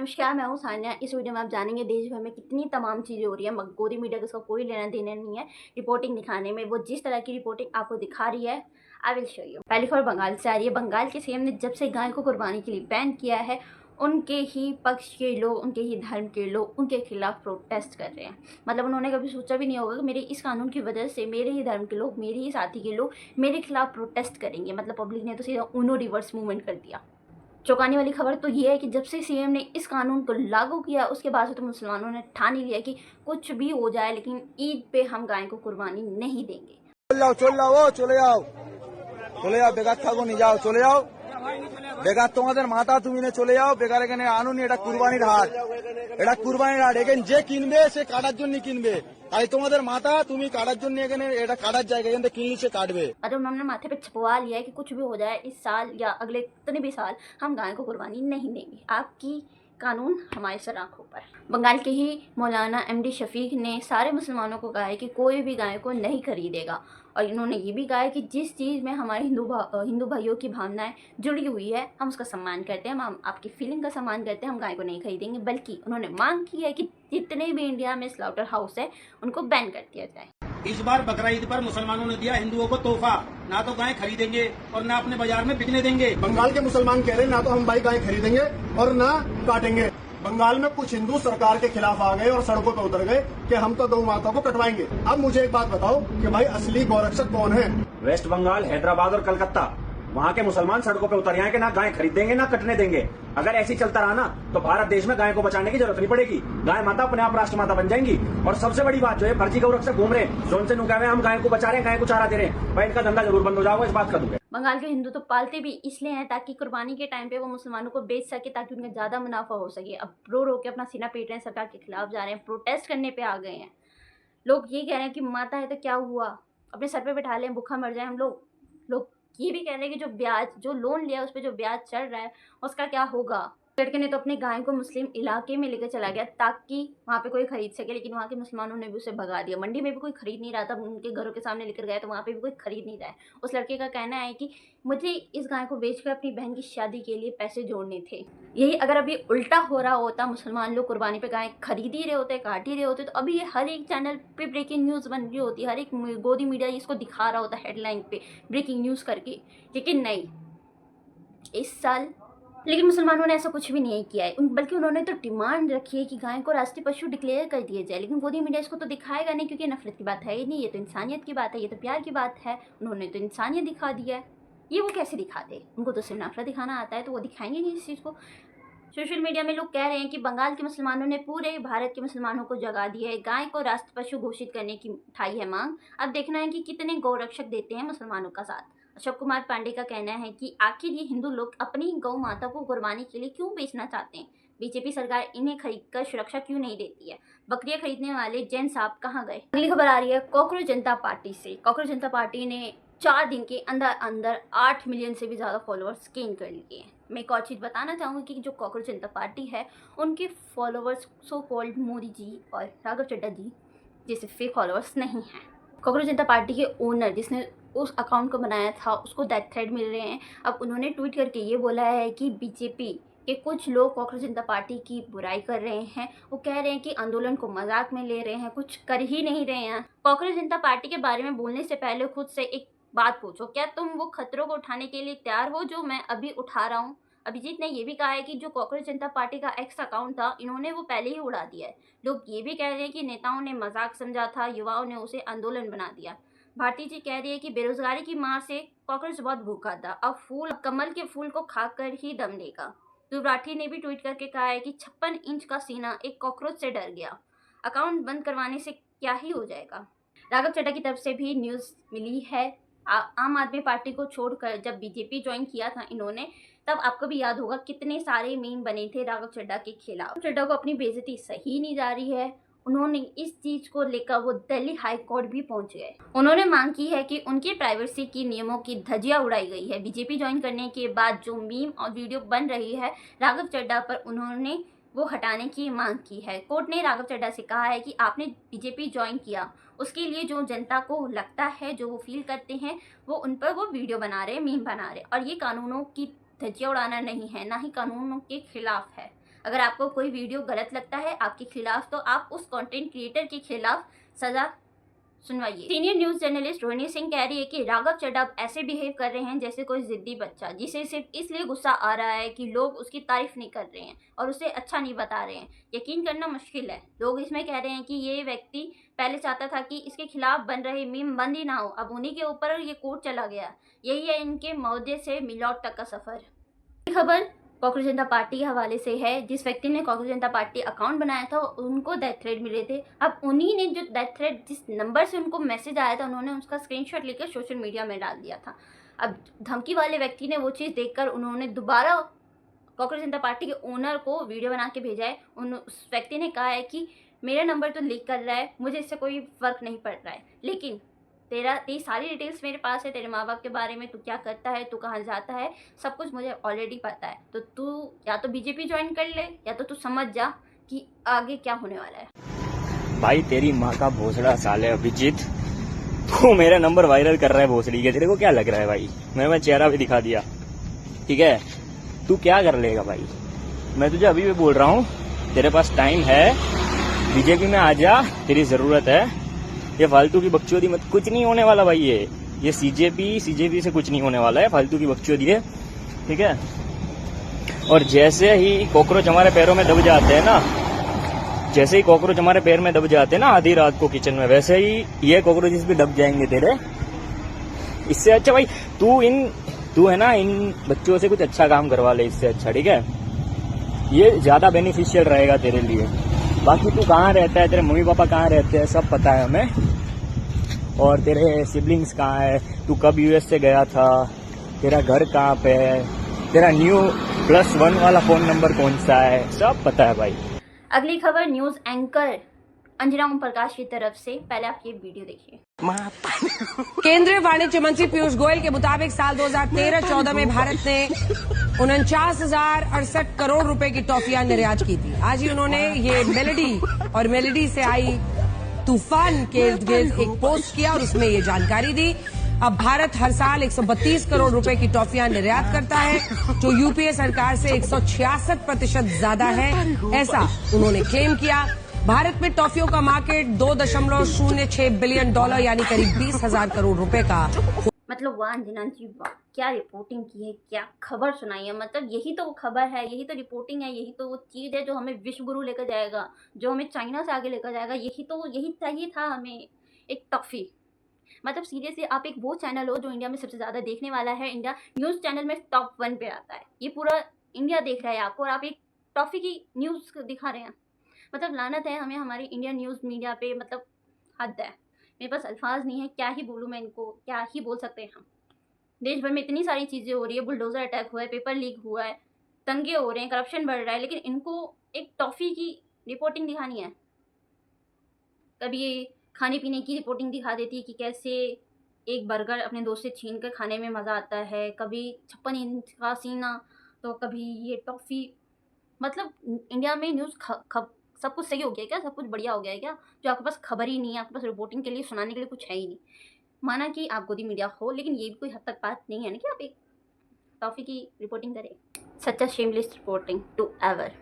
नमस्कार, मैं हूँ सान्या। इस वीडियो में आप जानेंगे देश भर में कितनी तमाम चीज़ें हो रही है। गोदी मीडिया का इसका कोई लेना देना नहीं है रिपोर्टिंग दिखाने में। वो जिस तरह की रिपोर्टिंग आपको दिखा रही है, आई विल शो यू। पहली खबर बंगाल से आ रही है। बंगाल के सीएम ने जब से गाय को कुर्बानी के लिए बैन किया है, उनके ही पक्ष के लोग, उनके ही धर्म के लोग उनके खिलाफ प्रोटेस्ट कर रहे हैं। मतलब उन्होंने कभी सोचा भी नहीं होगा कि मेरे इस कानून की वजह से मेरे ही धर्म के लोग, मेरे ही साथी के लोग मेरे खिलाफ प्रोटेस्ट करेंगे। मतलब पब्लिक ने तो सीधा उनो रिवर्स मूवमेंट कर दिया। चौंकाने वाली खबर तो ये है कि जब से सीएम ने इस कानून को लागू किया, उसके बाद से तो मुसलमानों ने ठान ही लिया कि कुछ भी हो जाए लेकिन ईद पे हम गाय को कुर्बानी नहीं देंगे। চলে যাও বেকার থাকো নি যাও চলে যাও বেকার তোমাদের মাথা তুমি নিয়ে চলে যাও বেকার এখানে আনুনি এটা কুরবানির হাট এখানে যে কিনবে সে কাটার জন্য কিনবে তাই তোমাদের মাথা তুমি কাটার জন্য এখানে এটা কাটার জায়গা এখানে কিনলে সে কাটবে। मतलब उन्होंने माथे पे छपवा लिया है कि कुछ भी हो जाए इस साल या अगले कितने भी साल हम गाय को कुर्बानी नहीं देंगे। आपकी कानून हमारे सर आंखों पर। बंगाल के ही मौलाना एमडी शफीक ने सारे मुसलमानों को कहा है कि कोई भी गाय को नहीं खरीदेगा। और इन्होंने ये भी कहा है कि जिस चीज़ में हमारे हिंदू भाइयों की भावनाएं जुड़ी हुई है, हम उसका सम्मान करते हैं, हम आपकी फीलिंग का सम्मान करते हैं, हम गाय को नहीं खरीदेंगे। बल्कि उन्होंने मांग की है कि जितने भी इंडिया में स्लॉटर हाउस है उनको बैन कर दिया जाए। इस बार बकरा ईद पर मुसलमानों ने दिया हिंदुओं को तोहफा, ना तो गाय खरीदेंगे और ना अपने बाजार में बिकने देंगे। बंगाल के मुसलमान कह रहे हैं ना तो हम भाई गाय खरीदेंगे और ना काटेंगे। बंगाल में कुछ हिंदू सरकार के खिलाफ आ गए और सड़कों पर उतर गए कि हम तो गौ माता को कटवाएंगे। अब मुझे एक बात बताओ कि भाई असली गौरक्षक कौन है? वेस्ट बंगाल, हैदराबाद और कलकत्ता, वहाँ के मुसलमान सड़कों पे उतर आए कि ना गाय खरीदेंगे ना कटने देंगे। अगर ऐसी चलता रहा ना तो भारत देश में गाय को बचाने की जरूरत नहीं पड़ेगी। गाय माता अपने आप राष्ट्र माता बन जाएंगी। और सबसे बड़ी बात जो है, फर्जी गौरक्षक घूम रहे हैं, जोन से नुका हुए हम गाय को बचा रहे हैं, गाय को चारा दे रहे हैं, भाई इनका धंधा जरूर बंद हो जाएगा, इस बात का दुख है। बंगाल के हिंदू तो पालते भी इसलिए हैं ताकि कुर्बानी के टाइम पे वो मुसलमानों को बेच सके, ताकि उनका ज़्यादा मुनाफा हो सके। अब रो के अपना सीना पीट रहे हैं, सरकार के खिलाफ जा रहे हैं, प्रोटेस्ट करने पे आ गए हैं। लोग ये कह रहे हैं कि माता है तो क्या हुआ, अपने सर पे बिठा लें, भूखा मर जाए हम लोग ये भी कह रहे हैं कि जो ब्याज, जो लोन लिया उस पर जो ब्याज चढ़ रहा है उसका क्या होगा। लड़के ने तो अपनी गाय को मुस्लिम इलाके में लेकर चला गया ताकि वहाँ पे कोई खरीद सके, लेकिन वहाँ के मुसलमानों ने भी उसे भगा दिया। मंडी में भी कोई खरीद नहीं रहा था, उनके घरों के सामने लेकर गया तो वहाँ पे भी कोई खरीद नहीं रहा है। उस लड़के का कहना है कि मुझे इस गाय को बेचकर अपनी बहन की शादी के लिए पैसे जोड़ने थे। यही अगर अभी उल्टा हो रहा होता, मुसलमान लोग कुर्बानी पे गाय खरीद ही रहे होते, काट ही रहे होते, तो अभी ये हर एक चैनल पे ब्रेकिंग न्यूज़ बन रही होती, हर एक गोदी मीडिया इसको दिखा रहा होता हेडलाइन पे ब्रेकिंग न्यूज़ करके। लेकिन नहीं, इस साल लेकिन मुसलमानों ने ऐसा कुछ भी नहीं किया है। बल्कि उन्होंने तो डिमांड रखी है कि गाय को राष्ट्रीय पशु डिक्लेयर कर दिया जाए। लेकिन गोदी मीडिया इसको तो दिखाएगा नहीं, क्योंकि नफरत की बात है ही नहीं, ये तो इंसानियत की बात है, ये तो प्यार की बात है। उन्होंने तो इंसानियत दिखा दिया है, ये वो कैसे दिखाते? उनको तो सिर्फ नफरत दिखाना आता है, तो वो दिखाएंगे नहीं इस चीज़ को। सोशल मीडिया में लोग कह रहे हैं कि बंगाल के मुसलमानों ने पूरे भारत के मुसलमानों को जगा दिया है, गाय को राष्ट्रीय पशु घोषित करने की उठाई है मांग। अब देखना है कि कितने गौरक्षक देते हैं मुसलमानों का साथ। अशोक कुमार पांडे का कहना है कि आखिर ये हिंदू लोग अपनी गौ माता को कुर्बानी के लिए क्यों बेचना चाहते हैं? बीजेपी सरकार इन्हें खरीदकर सुरक्षा क्यों नहीं देती है? बकरियां खरीदने वाले जैन साहब कहाँ गए? अगली खबर आ रही है कॉकरोच जनता पार्टी से। कॉकरोच जनता पार्टी ने 4 दिन के अंदर 8 मिलियन से भी ज़्यादा फॉलोअर्स गेन कर लिए हैं। मैं एक और चीज़ बताना चाहूँगी कि जो कॉकरोच जनता पार्टी है, उनके followers so called Modi ji और राघव चड्ढा जी जैसे फेक फॉलोअर्स नहीं हैं। कॉकरोच जनता पार्टी के ओनर जिसने उस अकाउंट को बनाया था, उसको डेथ थ्रेट मिल रहे हैं। अब उन्होंने ट्वीट करके ये बोला है कि बीजेपी के कुछ लोग कॉकरोच जनता पार्टी की बुराई कर रहे हैं। वो कह रहे हैं कि आंदोलन को मजाक में ले रहे हैं, कुछ कर ही नहीं रहे हैं। कॉकरोच जनता पार्टी के बारे में बोलने से पहले खुद से एक बात पूछो, क्या तुम वो खतरों को उठाने के लिए तैयार हो जो मैं अभी उठा रहा हूँ? अभिजीत ने ये भी कहा है कि जो कॉकरोच जनता पार्टी का एक्स अकाउंट था, इन्होंने वो पहले ही उड़ा दिया है। लोग ये भी कह रहे हैं कि नेताओं ने मजाक समझा था, युवाओं ने उसे आंदोलन बना दिया। भारती जी कह रही है कि बेरोजगारी की मार से कॉकरोच बहुत भूखा था, अब कमल के फूल को खाकर ही दम लेगा। ध्रुव राठी ने भी ट्वीट करके कहा है कि 56 इंच का सीना एक कॉकरोच से डर गया, अकाउंट बंद करवाने से क्या ही हो जाएगा। राघव चड्ढा की तरफ से भी न्यूज़ मिली है। आम आदमी पार्टी को छोड़कर जब बीजेपी ज्वाइन किया था इन्होंने, तब आपको भी याद होगा कितने सारे मीम बने थे राघव चड्ढा के खिलाफ। चड्ढा को अपनी बेइज्जती सही नहीं जा रही है। उन्होंने इस चीज़ को लेकर वो दिल्ली हाई कोर्ट भी पहुंच गए। उन्होंने मांग की है कि उनके प्राइवेसी की नियमों की धज्जियां उड़ाई गई है। बीजेपी ज्वाइन करने के बाद जो मीम और वीडियो बन रही है राघव चड्ढा पर, उन्होंने वो हटाने की मांग की है। कोर्ट ने राघव चड्ढा से कहा है कि आपने बीजेपी ज्वाइन किया, उसके लिए जो जनता को लगता है, जो वो फील करते हैं, वो उन पर वो वीडियो बना रहे, मीम बना रहे, और ये कानूनों की धज्जियां उड़ाना नहीं है, ना ही कानूनों के खिलाफ है। अगर आपको कोई वीडियो गलत लगता है आपके खिलाफ, तो आप उस कंटेंट क्रिएटर के खिलाफ सज़ा सुनवाइए। Senior news journalist Rohini Singh कह रही है कि राघव चड्ढा अब ऐसे बिहेव कर रहे हैं जैसे कोई ज़िद्दी बच्चा, जिसे सिर्फ इसलिए गुस्सा आ रहा है कि लोग उसकी तारीफ नहीं कर रहे हैं और उसे अच्छा नहीं बता रहे हैं। यकीन करना मुश्किल है। लोग इसमें कह रहे हैं कि ये व्यक्ति पहले चाहता था कि इसके खिलाफ बन रहे मीम बंद ही ना हो, अब उन्हीं के ऊपर ये कोर्ट चला गया। यही है इनके मौजे से मिलौट तक का सफ़र। खबर कांग्रेस जनता पार्टी के हवाले से है। जिस व्यक्ति ने कांग्रेस जनता पार्टी अकाउंट बनाया था उनको डेथ थ्रेट मिले थे। अब उन्हीं ने जो डेथ थ्रेट, जिस नंबर से उनको मैसेज आया था, उन्होंने उसका स्क्रीनशॉट लेकर सोशल मीडिया में डाल दिया था। अब धमकी वाले व्यक्ति ने वो चीज़ देखकर उन्होंने दोबारा कांग्रेस जनता पार्टी के ओनर को वीडियो बना के भेजा है। उस व्यक्ति ने कहा है कि मेरा नंबर तो लीक कर रहा है, मुझे इससे कोई फ़र्क नहीं पड़ रहा है, लेकिन तेरी सारी डिटेल्स मेरे पास है, तेरे माँ बाप के बारे में, तू क्या करता है, तू कहाँ जाता है, सब कुछ मुझे ऑलरेडी पता है। तो तू या तो बीजेपी ज्वाइन कर ले या तो तू समझ जा कि आगे क्या होने वाला है। भाई तेरी माँ का भोसड़ा साले अभिजीत, तू मेरा नंबर वायरल कर रहा है भोसड़ी के। तेरे को क्या लग रहा है भाई? मैं चेहरा भी दिखा दिया, ठीक है? तू क्या कर लेगा भाई? मैं तुझे अभी भी बोल रहा हूँ, तेरे पास टाइम है, बीजेपी में आ जा, तेरी जरूरत है। ये फालतू की बकचोदी मत, कुछ नहीं होने वाला भाई। ये सीजेपी से कुछ नहीं होने वाला है, फालतू की बकचोदी है, ठीक है? और जैसे ही कॉकरोच हमारे पैरों में दब जाते हैं ना, जैसे ही कॉकरोच हमारे पैर में दब जाते हैं ना आधी रात को किचन में, वैसे ही ये कॉकरोचेस भी दब जाएंगे तेरे। इससे अच्छा भाई तू है ना, इन बच्चों से कुछ अच्छा काम करवा ले, इससे अच्छा, ठीक है? ये ज्यादा बेनिफिशियल रहेगा तेरे लिए। बाकी तू कहाँ रहता है, तेरे मम्मी पापा कहाँ रहते हैं, सब पता है हमें। और तेरे सिबलिंग्स कहाँ है, तू कब यूएस से गया था, तेरा घर कहाँ पे है, तेरा न्यू +1 वाला फोन नंबर कौन सा है, सब पता है भाई। अगली खबर न्यूज़ एंकर अंजना ओम प्रकाश की तरफ से। पहले आप ये वीडियो देखिए। केंद्रीय वाणिज्य मंत्री पीयूष गोयल के मुताबिक साल 2013-14 में भारत ने 49,068 करोड़ रुपए की टॉफियां निर्यात की थी। आज ही उन्होंने ये मेलेडी से आई तूफान के इर्द गिर्द एक पोस्ट किया और उसमें ये जानकारी दी। अब भारत हर साल 132 करोड़ रुपए की टॉफियां निर्यात करता है, जो यूपीए सरकार से 166% ज्यादा है, ऐसा उन्होंने क्लेम किया। भारत में टॉफियों का मार्केट $2.06 बिलियन यानी करीब 20,000 करोड़ रुपए का। मतलब वाह अंजना जी वाह, क्या रिपोर्टिंग की है, क्या खबर सुनाई है। मतलब यही तो खबर है, यही तो रिपोर्टिंग है, यही तो वो चीज़ है जो हमें विश्व गुरु लेकर जाएगा, जो हमें चाइना से आगे लेकर जाएगा। यही चाहिए था हमें, एक टॉफी। मतलब सीरियसली आप एक वो चैनल हो जो इंडिया में सबसे ज़्यादा देखने वाला है, इंडिया न्यूज़ चैनल में टॉप 1 पे आता है, ये पूरा इंडिया देख रहा है आपको, और आप एक टॉफी की न्यूज़ दिखा रहे हैं। मतलब लानत है हमें हमारी इंडियन न्यूज़ मीडिया पे, मतलब हद है। मेरे पास अल्फाज नहीं है, क्या ही बोलूँ मैं इनको, क्या ही बोल सकते हैं हम। देश भर में इतनी सारी चीज़ें हो रही है, बुलडोज़र अटैक हुआ है, पेपर लीक हुआ है, दंगे हो रहे हैं, करप्शन बढ़ रहा है, लेकिन इनको एक टॉफ़ी की रिपोर्टिंग दिखानी है। कभी ये खाने पीने की रिपोर्टिंग दिखा देती है कि कैसे एक बर्गर अपने दोस्त से छीन कर खाने में मज़ा आता है, कभी 56 इंच का सीना, तो कभी ये टॉफ़ी। मतलब इंडिया में न्यूज़ सब कुछ सही हो गया क्या, सब कुछ बढ़िया हो गया है क्या, जो आपके पास खबर ही नहीं है, आपके पास रिपोर्टिंग के लिए, सुनाने के लिए कुछ है ही नहीं। माना कि आप गोदी मीडिया हो, लेकिन ये भी कोई हद तक बात नहीं है ना कि आप एक टॉफ़ी की रिपोर्टिंग करें। Such a shameless reporting to ever.